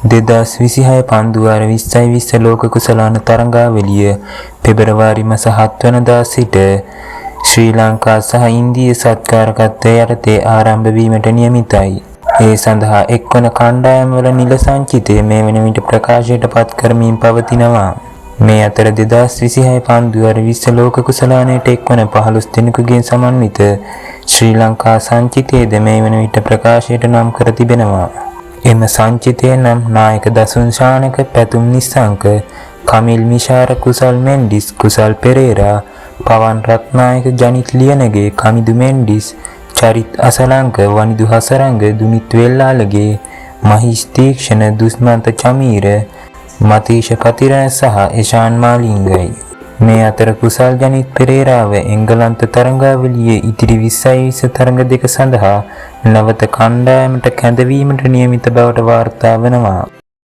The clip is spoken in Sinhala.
2026 පන්දුවාර 2020 ලෝක කුසලාන තරඟාවලිය පෙබරවාරි මාස 7 වනදා සිට ශ්‍රී ලංකා සහ ඉන්දීය සත්කාරකත්වය යටතේ ආරම්භ වීමට නියමිතයි. ඒ සඳහා එක්වන කණ්ඩායම්වල නිල සංචිතය මේ වන විට ප්‍රකාශයට පත් කරමින් පවතිනවා. මේ අතර 2026 පන්දුවාර 20 ලෝක කුසලානයට එක්වන 15 දෙනෙකුගෙන් සමන්විත ශ්‍රී ලංකා සංචිතයේද මේ වන විට ප්‍රකාශයට නම් කර තිබෙනවා. එම සංචිතය නම් නායක දසුන් ශානක, පැතුම් නිස්සංක, කමිල් මිෂාර, කුසල් මෙන්ඩිස්, කුසල් පෙරේරා, පවන් රත්නායක, ජනිත් ලියනගේ, කමිදු මෙන්ඩිස්, චරිත් අසලංක, වනිදු හසරංග, දුනිත් වෙල්ලාලගේ, මහිෂ් තීක්ෂණ, දුස්මන්ත චමීර, මතීෂ පතිරණ සහ එෂාන් මාලිංගයි. මේ අතර කුසල් ජනිත් පෙරේරාව එංගලන්ත තරඟාවලියේ ඉතිරි 20 තරඟ දෙක සඳහා නවත කණ්ඩායමට කැඳවීමට නියමිත බවට වාර්තා වෙනවා.